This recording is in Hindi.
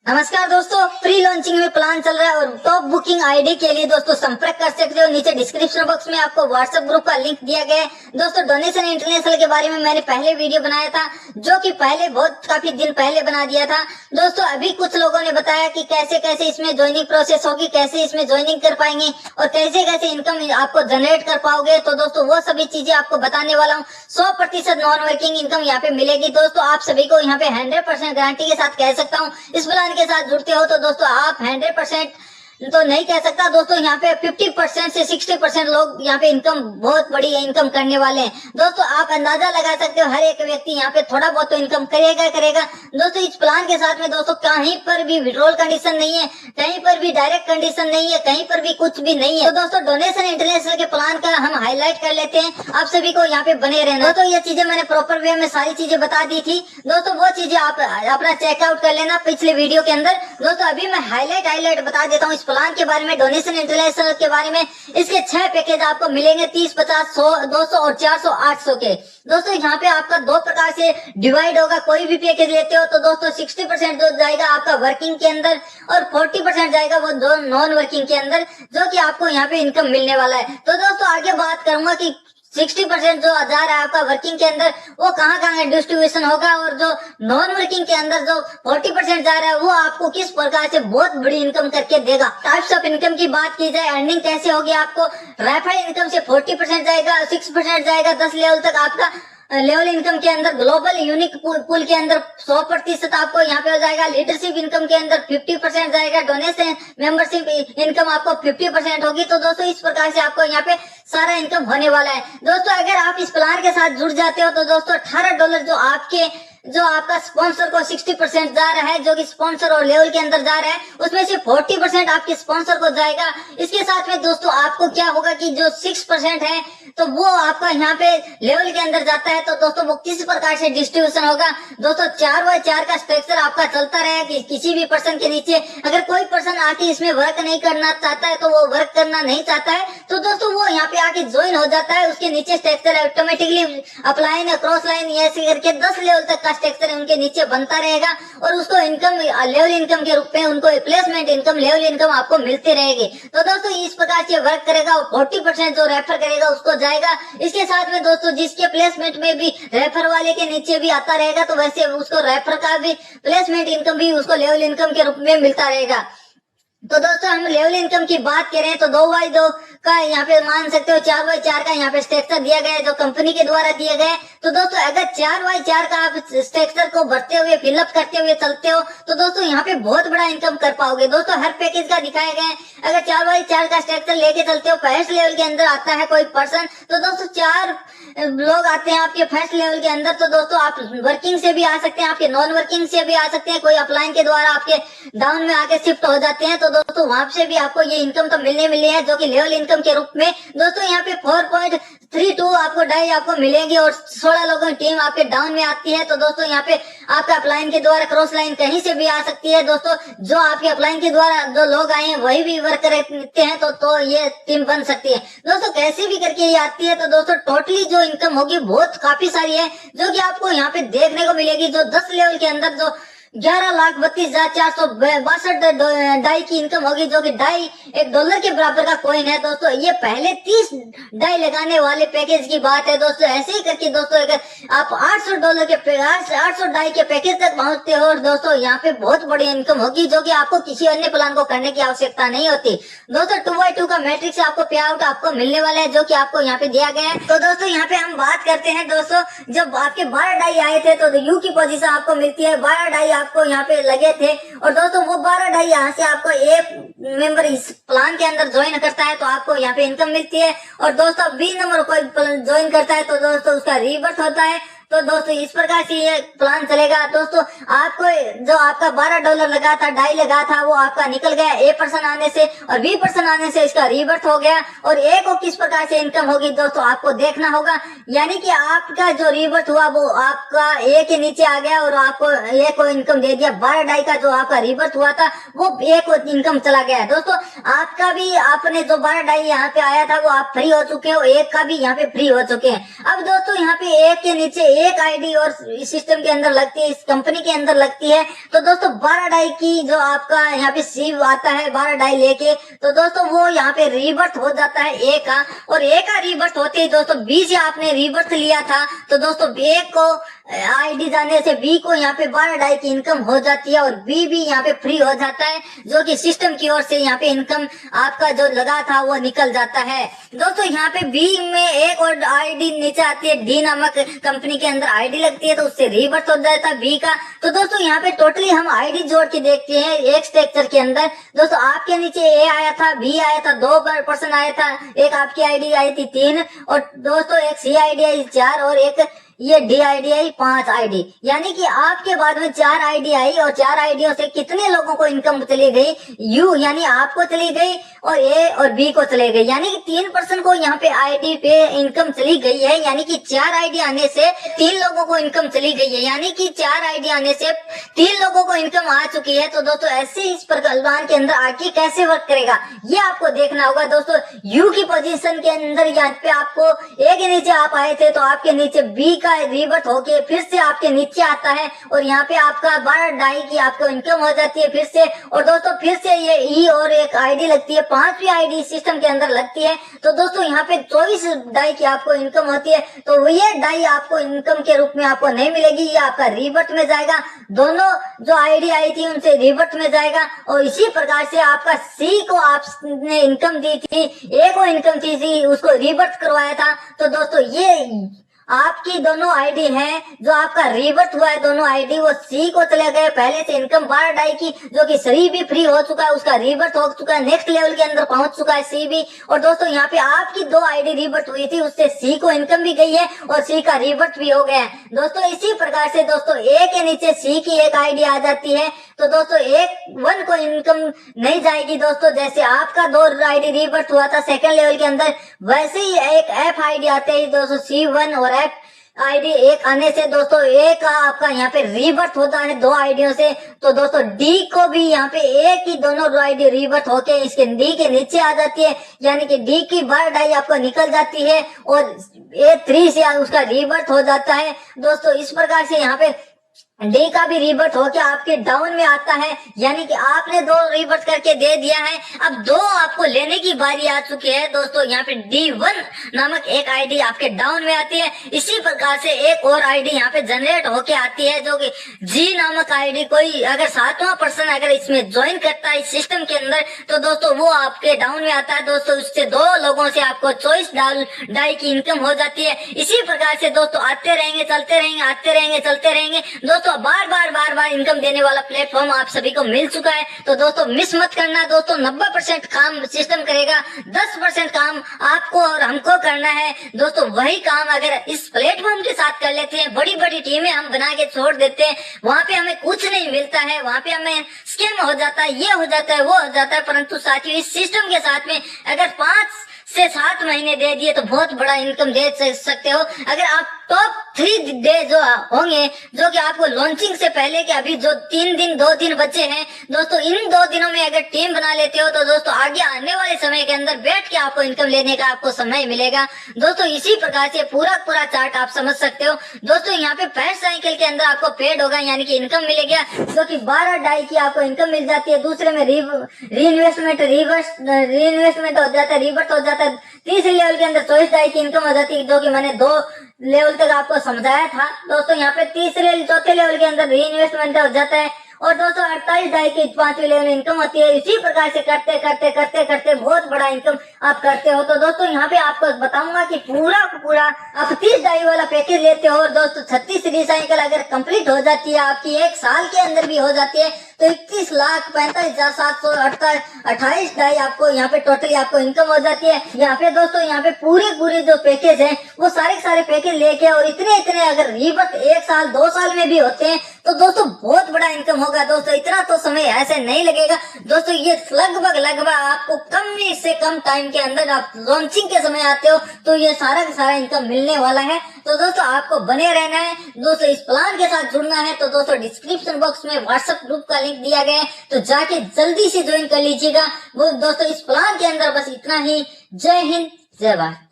नमस्कार दोस्तों, प्री लॉन्चिंग में प्लान चल रहा है और टॉप बुकिंग आईडी के लिए दोस्तों संपर्क कर सकते हो। नीचे डिस्क्रिप्शन बॉक्स में आपको व्हाट्सएप ग्रुप का लिंक दिया गया है। दोस्तों डोनेशन इंटरनेशनल के बारे में मैंने पहले वीडियो बनाया था, जो कि पहले काफी दिन पहले बना दिया था। दोस्तों अभी कुछ लोगों ने बताया कि कैसे कैसे इसमें ज्वाइनिंग प्रोसेस होगी, कैसे इसमें ज्वाइनिंग कर पाएंगे और कैसे कैसे इनकम आपको जनरेट कर पाओगे। तो दोस्तों वो सभी चीजें आपको बताने वाला हूँ। 100% नॉन वर्किंग इनकम यहाँ पे मिलेगी। दोस्तों आप सभी को यहाँ पे 100% गारंटी के साथ कह सकता हूँ, इस प्लान के साथ जुड़ते हो तो दोस्तों आप 100% तो नहीं कह सकता दोस्तों, यहाँ पे 50% से 60% लोग यहाँ पे इनकम, बहुत बड़ी इनकम करने वाले हैं। दोस्तों आप अंदाजा लगा सकते हो, हर एक व्यक्ति यहाँ पे थोड़ा बहुत तो इनकम करेगा। दोस्तों इस प्लान के साथ में दोस्तों कहीं पर भी विड्रॉल कंडीशन नहीं है, कहीं पर भी डायरेक्ट कंडीशन नहीं है, कहीं पर भी कुछ भी नहीं है। तो दोस्तों डोनेशन इंटरनेशनल के प्लान का हम हाईलाइट कर लेते हैं, आप सभी को यहाँ पे बने रहना। दोस्तों ये चीजें मैंने प्रॉपर वे में सारी चीजें बता दी थी। दोस्तों वो चीजें आप अपना चेकआउट कर लेना पिछले वीडियो के अंदर। दोस्तों अभी मैं हाईलाइट बता देता हूँ इस प्लान के बारे में, डोनेशन इंटरनेशनल के बारे में। इसके 6 पैकेज आपको मिलेंगे, 30, 50, 100, 200 और 400, 800 के। दोस्तों यहाँ पे आपका 2 प्रकार से डिवाइड होगा। कोई भी पैकेज लेते हो तो दोस्तों 60% जो जाएगा आपका वर्किंग के अंदर और 40% जाएगा वो नॉन वर्किंग के अंदर, जो कि आपको यहाँ पे इनकम मिलने वाला है। तो दोस्तों आगे बात करूंगा कि 60% जो जा रहा है आपका वर्किंग के अंदर वो कहाँ डिस्ट्रीब्यूशन होगा, और जो नॉन वर्किंग के अंदर जो 40% जा रहा है वो आपको किस प्रकार से बहुत बड़ी इनकम करके देगा। टाइप्स ऑफ इनकम की बात की जाए, अर्निंग कैसे होगी, आपको रेफरल इनकम से 40% जाएगा, 6% जाएगा 10 लेवल तक आपका लेवल इनकम के अंदर। ग्लोबल यूनिक पूल के अंदर 100% आपको यहाँ पे हो जाएगा। लीडरशिप इनकम के अंदर 50% जाएगा। डोनेशन मेंबरशिप इनकम आपको 50% होगी। तो दोस्तों इस प्रकार से आपको यहाँ पे सारा इनकम होने वाला है। दोस्तों अगर आप इस प्लान के साथ जुड़ जाते हो तो दोस्तों $18 जो आपका स्पॉन्सर को 60% जा रहा है, जो कि स्पॉन्सर और लेवल के अंदर जा रहा है, उसमें से 40% आपके स्पॉन्सर को जाएगा। इसके साथ में दोस्तों आपको क्या होगा कि जो 6% है तो वो आपका यहाँ पे लेवल के अंदर जाता है। तो दोस्तों वो किस प्रकार से डिस्ट्रीब्यूशन होगा, दोस्तों 4x4 का स्ट्रक्चर आपका चलता रहेगा कि किसी भी पर्सन के नीचे अगर कोई पर्सन आके इसमें वर्क नहीं करना चाहता है, तो वो वर्क करना नहीं चाहता है तो दोस्तों वो यहाँ पे आके ज्वाइन हो जाता है। उसके नीचे structure automatically upline, cross line ऐसे करके 10 लेवल तक का स्ट्रक्चर उनके नीचे बनता रहेगा और उसको इनकम, लेवल इनकम के रूप में उनको प्लेसमेंट इनकम, लेवल इनकम आपको मिलती रहेगी। तो दोस्तों इस प्रकार से वर्क करेगा और 40% जो रेफर करेगा उसको जाएगा। इसके साथ में दोस्तों जिसके प्लेसमेंट में भी रेफर वाले के नीचे भी आता रहेगा तो वैसे उसको रेफर का भी प्लेसमेंट इनकम भी उसको लेवल इनकम के रूप में मिलता रहेगा। तो दोस्तों हम लेवल इनकम की बात करें तो 2x2 का यहाँ पे मान सकते हो, 4x4 का यहाँ पे स्ट्रक्चर दिया गया है जो कंपनी के द्वारा दिया गया है। तो दोस्तों अगर 4x4 का आप स्ट्रक्चर को भरते हुए, फिलअप करते हुए चलते हो तो दोस्तों यहाँ पे बहुत बड़ा इनकम कर पाओगे। दोस्तों हर पैकेज का दिखाया गया है। अगर 4x4 का स्ट्रक्चर लेके चलते हो, फर्स्ट लेवल के अंदर आता है कोई पर्सन, तो दोस्तों 4 लोग आते हैं आपके फर्स्ट लेवल के अंदर। तो दोस्तों आप वर्किंग से भी आ सकते हैं, आपके नॉन वर्किंग से भी आ सकते हैं, कोई अपलाइन के द्वारा आपके डाउन में आके शिफ्ट हो जाते हैं। तो दोस्तों वहां से भी आपको ये इनकम तो मिलने है, जो कि लेवल इनकम के रूप में। दोस्तों यहाँ पे 4.32 आपको डाई आपको मिलेंगे और 16 लोगों की टीम आपके डाउन में आती है। तो दोस्तों यहाँ पे आपका अपलाइन के द्वारा क्रॉस लाइन कहीं से भी आ सकती है। दोस्तों जो आपके अपलाइन के द्वारा जो लोग आए हैं वही भी वर्क करते हैं तो ये टीम बन सकती है। दोस्तों कैसे भी करके ये आती है। तो दोस्तों टोटली जो इनकम होगी बहुत काफी सारी है, जो कि आपको यहाँ पे देखने को मिलेगी। जो 10 लेवल के अंदर जो 11,32,462 डाई की इनकम होगी, जो कि डाई $1 के बराबर का कॉइन है। दोस्तों ये पहले 30 डाई लगाने वाले पैकेज की बात है। दोस्तों ऐसे ही करके दोस्तों अगर आप $800 के 800 डाई के पैकेज तक पहुंचते हो और दोस्तों यहाँ पे बहुत बड़ी इनकम होगी, जो कि आपको किसी अन्य प्लान को करने की आवश्यकता नहीं होती। दोस्तों 2x2 का मैट्रिक्स आपको पे आउट आपको मिलने वाला है, जो कि आपको यहाँ पे दिया गया है। तो दोस्तों यहाँ पे हम बात करते हैं दोस्तों, जब आपके 12 डाई आए थे तो यू की पोजीशन आपको मिलती है। 12 डाई आपको यहाँ पे लगे थे और दोस्तों वो 12 डाई यहाँ से आपको एक मेंबर इस प्लान के अंदर ज्वाइन करता है तो आपको यहाँ पे इनकम मिलती है। और दोस्तों 20 नंबर कोई ज्वाइन करता है तो दोस्तों उसका रीबर्थ होता है। तो दोस्तों इस प्रकार से ये प्लान चलेगा। दोस्तों आपको जो आपका $12 लगा था, डाई लगा था, वो आपका निकल गया A पर्सन आने से और B पर्सन आने से इसका रीबर्थ हो गया। और A को किस प्रकार से इनकम होगी दोस्तों आपको देखना होगा, यानी कि आपका जो रीबर्थ हुआ वो आपका A के नीचे आ गया और आपको A को इनकम दे दिया। 12 डाई का जो आपका रीबर्थ हुआ था वो A को इनकम चला गया। दोस्तों आपका भी, आपने जो 12 डाई यहाँ पे आया था वो आप फ्री हो चुके हो, A का भी यहाँ पे फ्री हो चुके हैं। अब दोस्तों यहाँ पे A के नीचे एक आईडी और इस सिस्टम के अंदर लगती है, इस कंपनी के अंदर लगती है। तो दोस्तों 12 डाई की जो आपका यहाँ पे सीव आता है 12 डाई लेके, तो दोस्तों वो यहाँ पे रीबर्थ हो जाता है ए का, और ए का रीबर्थ होते ही दोस्तों बी से आपने रीबर्थ लिया था, तो दोस्तों ए को आईडी जाने से बी को यहाँ पे 12 डाई की इनकम हो जाती है, और बी भी यहाँ पे फ्री हो जाता है, जो कि सिस्टम की ओर से यहाँ पे इनकम आपका जो लगा था वो निकल जाता है। दोस्तों यहाँ पे बी में एक और आईडी नीचे आती है, डी नामक कंपनी के अंदर आईडी लगती है, तो उससे रीबर्थ हो जाता है बी का। तो दोस्तों यहाँ पे टोटली हम आईडी जोड़ के देखते हैं एक स्ट्रक्चर के अंदर। दोस्तों आपके नीचे ए आया था, बी आया था, 2% आया था, एक आपकी आईडी आई थी 3, और दोस्तों एक सी आईडी आई 4, और एक ये डी आईडी आई 5 आईडी, यानी कि आपके बाद में 4 आईडी आई, और 4 आईडियों से कितने लोगों को इनकम चली गई, यू यानी आपको चली गई, और ए और बी को चले गई, यानी कि 3% को यहाँ पे आईडी पे इनकम चली गई है, यानी कि 4 आईडी आने से 3 लोगों को इनकम चली गई है, यानी कि 4 आईडी आने से 3 लोगों को इनकम आ चुकी है। तो दोस्तों ऐसे इस प्लान के अंदर आके कैसे वर्क करेगा ये आपको देखना होगा। दोस्तों यू की पोजीशन के अंदर यहाँ पे आपको ए के नीचे आप आए थे, तो आपके नीचे बी का रीबर्थ होके फिर से आपके नीचे आता है, और यहाँ पे आपका 12 डाई की आपको इनकम हो जाती है फिर से, और दोस्तों फिर से ये ई और एक आईडी लगती है, 5वीं आईडी सिस्टम के अंदर लगती है। तो दोस्तों यहाँ पे 24 डाई की आपको इनकम होती है, तो ये डाई आपको इनकम के रूप में आपको नहीं मिलेगी, ये आपका रीबर्थ में जाएगा, दोनों जो आईडी आई थी उनसे रीबर्थ में जाएगा। और इसी प्रकार से आपका सी को आपने इनकम दी थी, ए को इनकम थी, उसको रीबर्थ करवाया था। तो दोस्तों ये आपकी दोनों आईडी हैं, जो आपका रीबर्थ हुआ है दोनों आईडी वो सी को चले गए, पहले से इनकम 12 डाई की, जो कि सी भी फ्री हो चुका है, उसका रीबर्थ हो चुका है, नेक्स्ट लेवल के अंदर पहुंच चुका है सी भी। और दोस्तों यहाँ पे आपकी 2 आईडी रीबर्थ हुई थी, उससे सी को इनकम भी गई है और सी का रीबर्थ भी हो गया है। दोस्तों इसी प्रकार से दोस्तों ए के नीचे सी की एक आईडी आ जाती है, तो दोस्तों एक 1 को इनकम नहीं जाएगी। दोस्तों जैसे आपका 2 आईडी रीबर्थ हुआ था सेकंड लेवल के अंदर, वैसे ही एक एफ आईडी आते हैं दोस्तों, C1 और एफ आईडी एक आने से दोस्तों ए का आपका यहाँ पे रीबर्थ होता है 2 आईडियों से। तो दोस्तों डी को भी यहाँ पे ए की दोनों आईडी रीबर्थ होके इसके डी के नीचे आ जाती है, यानी कि डी की 12 डाई आपको निकल जाती है, और A3 से उसका रीबर्थ हो जाता है। दोस्तों इस प्रकार से यहाँ पे डी का भी रीबर्थ होके आपके डाउन में आता है, यानी कि आपने 2 रीबर्थ करके दे दिया है, अब 2 आपको लेने की बारी आ चुकी है। दोस्तों यहाँ पे D1 नामक एक आईडी आपके डाउन में आती है, इसी प्रकार से एक और आईडी यहाँ पे जनरेट होके आती है, जो कि जी नामक आईडी, कोई अगर 7वां पर्सन अगर इसमें ज्वाइन करता है इस सिस्टम के अंदर, तो दोस्तों वो आपके डाउन में आता है। दोस्तों उससे 2 लोगों से आपको 24 डाई की इनकम हो जाती है। इसी प्रकार से दोस्तों आते रहेंगे, चलते रहेंगे, आते रहेंगे, चलते रहेंगे। दोस्तों बार बार इनकम देने वाला प्लेटफॉर्म आप सभी को मिल चुका है, तो दोस्तों मिस मत करना। दोस्तों 90% काम सिस्टम करेगा, 10% काम आपको और हमको करना है। दोस्तों वही काम अगर इस प्लेटफॉर्म के साथ कर लेते हैं, बड़ी बड़ी टीमें हम बना के छोड़ देते हैं, वहाँ पे हमें कुछ नहीं मिलता है, वहाँ पे हमें स्कैम हो जाता है, ये हो जाता है, वो हो जाता है। परंतु साथियों इस सिस्टम के साथ में अगर 5 से 7 महीने दे दिए तो बहुत बड़ा इनकम दे सकते हो। अगर आप टॉप 3 डे जो होंगे, जो कि आपको लॉन्चिंग से पहले के अभी जो 3 दिन 2 दिन बचे हैं, दोस्तों इन 2 दिनों में अगर टीम बना लेते हो तो दोस्तों आगे आने वाले समय के अंदर बैठ के आपको इनकम लेने का आपको समय मिलेगा। दोस्तों इसी प्रकार से पूरा चार्ट आप समझ सकते हो। दोस्तों यहाँ पे फर्स्ट साइकिल के अंदर आपको पेड होगा, यानी कि इनकम मिलेगा, जो कि 12 डाई की आपको इनकम मिल जाती है। दूसरे में री इन्वेस्टमेंट हो जाता है, रीबर्थ हो जाता है। तीसरे लेवल के अंदर 24 डाई की इनकम हो जाती है, जो कि मैंने 2 लेवल तक आपको समझाया था। दोस्तों यहाँ पे चौथे लेवल के अंदर री इन्वेस्टमेंट हो जाता है, और दोस्तों 28 डाई की 5वीं लेवल में इनकम होती है। इसी प्रकार से करते बहुत बड़ा इनकम आप करते हो। तो दोस्तों यहाँ पे आपको बताऊंगा कि पूरा आप 30 डाई वाला पैकेज लेते हो, और दोस्तों 36 रिसाइकिल अगर कंप्लीट हो जाती है आपकी 1 साल के अंदर भी हो जाती है, तो 21,45,728 डाई आपको यहाँ पे टोटली आपको इनकम हो जाती है। यहाँ पे दोस्तों यहाँ पे पूरे जो पैकेज है वो सारे पैकेज लेके, और इतने अगर रीबर्थ 1 साल 2 साल में भी होते हैं, तो दोस्तों बहुत बड़ा इनकम होगा। दोस्तों इतना तो समय ऐसे नहीं लगेगा। दोस्तों ये लगभग आपको कम से कम टाइम के अंदर आप लॉन्चिंग के समय आते हो, तो ये सारा का सारा इनकम मिलने वाला है। तो दोस्तों आपको बने रहना है, दोस्तों इस प्लान के साथ जुड़ना है। तो दोस्तों डिस्क्रिप्शन बॉक्स में व्हाट्सएप ग्रुप का लिंक दिया गया है, तो जाके जल्दी से ज्वाइन कर लीजिएगा। वो दोस्तों इस प्लान के अंदर बस इतना ही। जय हिंद, जय भारत।